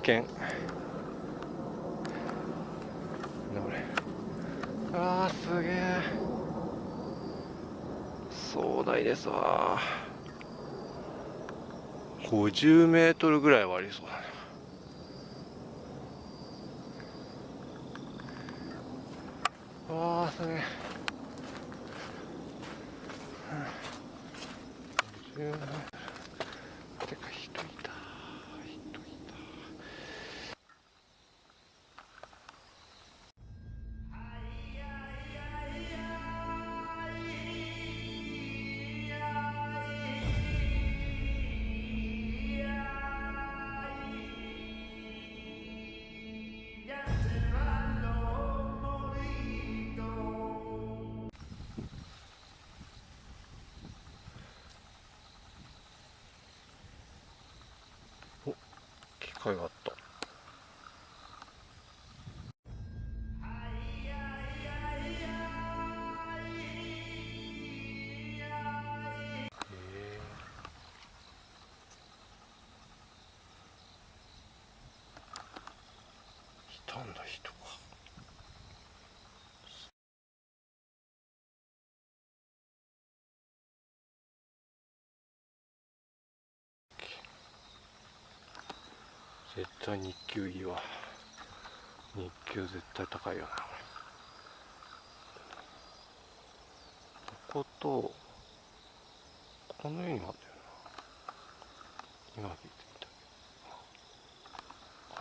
険。どれ、あーすげえ、壮大ですわ。50メートルぐらいはありそうだね。わあすげえ、てか人いた、人いた。お、機械があった。いたんだ人が。絶対日給いいわ。日給絶対高いよな。ここと、この家にもあったよな。今聞いてみた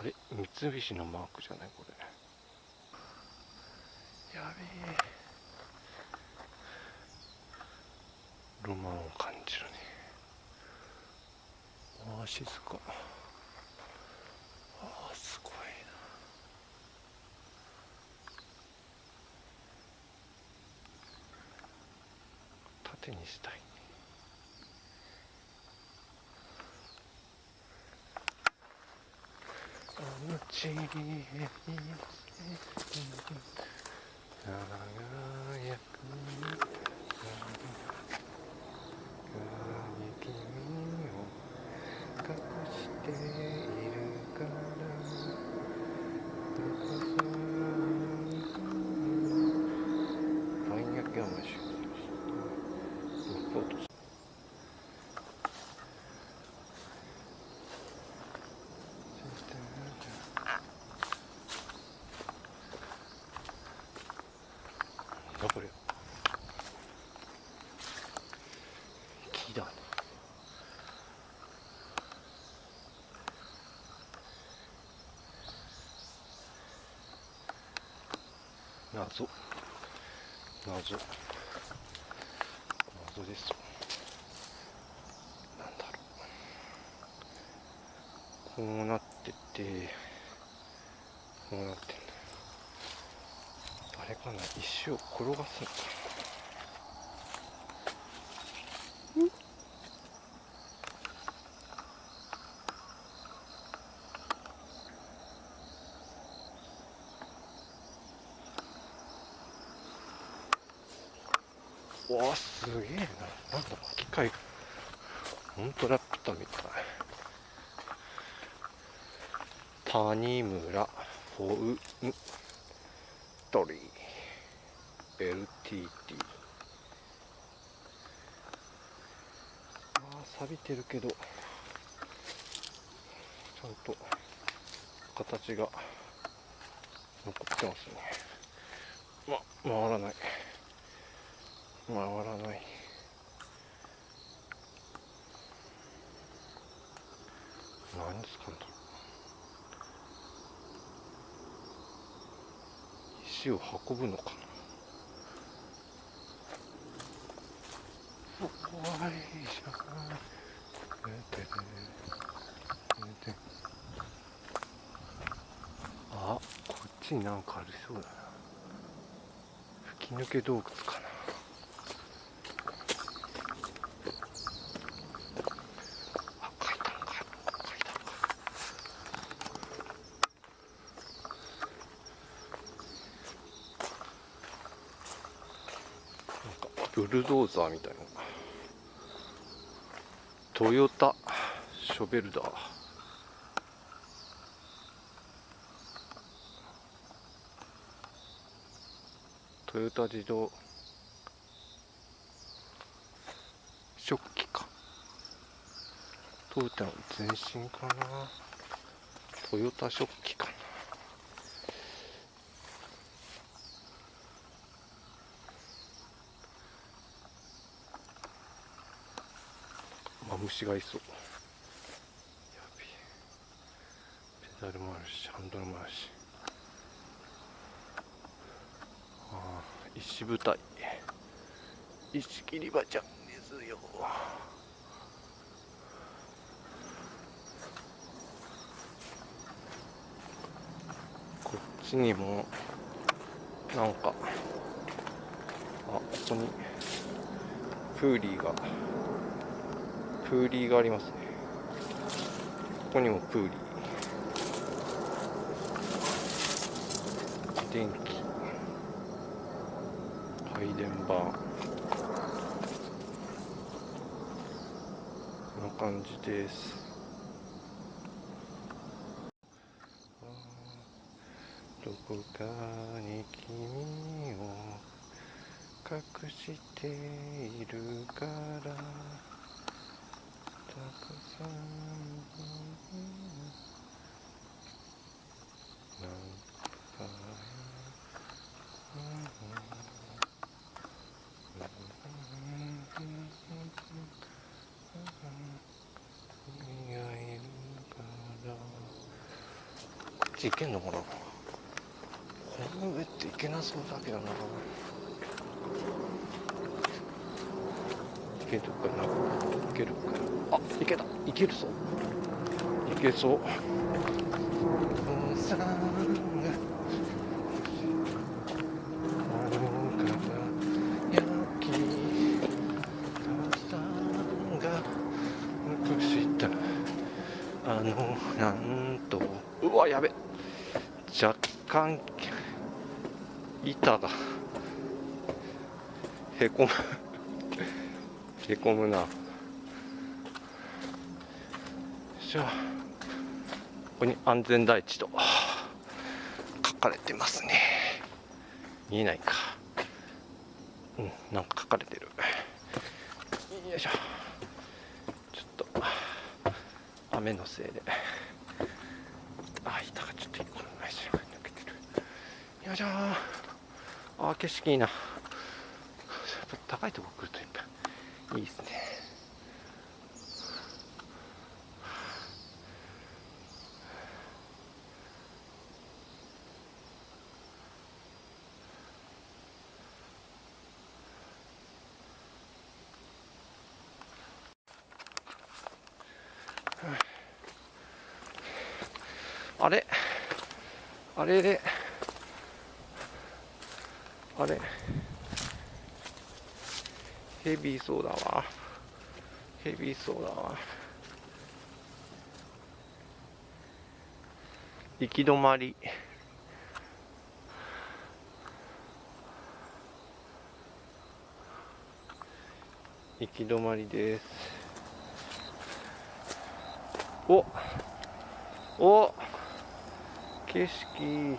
けど。あれ、三菱のマークじゃないこれ。やべえ。ロマンを感じるね。ああ、静か。ああ、すごいな。縦にしたいね。あの地に長く君を隠しているから翻訳やましいこれ木だね。謎ですよ。なんだろう、こうなっててこうなってんだ。あれかな、石を転がすのかな。わあすげえな。なんだ機械、ほんとラピュタみたい。谷村フォウントリー LTT。 ああ錆びてるけどちゃんと形が残ってますね。回らない回らない。何ですかね。石を運ぶのかな。怖いじゃん。あ、こっちになんかありそうだな。吹き抜け洞窟かな。あ、階段か。なんかブルドーザーみたいな。トヨタショベルダー。トヨタ自動食器か。トヨタの前身かな。トヨタ食器かな。マムシがいそう。やべえ。ペダルもあるし、ハンドルもあるし。ああ、石舞台。石切り場ちゃんですよ。こっちにもなんか、ここにプーリーがありますね。ここにもプーリー、電気、配電盤、こんな感じです。どこかに君を隠しているからたくさんなんか君がいるからこっち行けんのかな。この上って行けなそうだけどな。行けるかな。行けるかな。あ、行けた。行けるぞ。行けそう。さんが焼きさんが残したなんと、うわ、やべ。若干板がへこむな。ここに安全第一と書かれてますね。見えないか。なんか書かれてる。よいしょ。ちょっと雨のせいで板がちょっと一個のないし抜けてる。よいしょ。景色いいな。高いとこ来るとやっぱいいですね。あれヘビーそうだわ。行き止まり。行き止まりです。お景色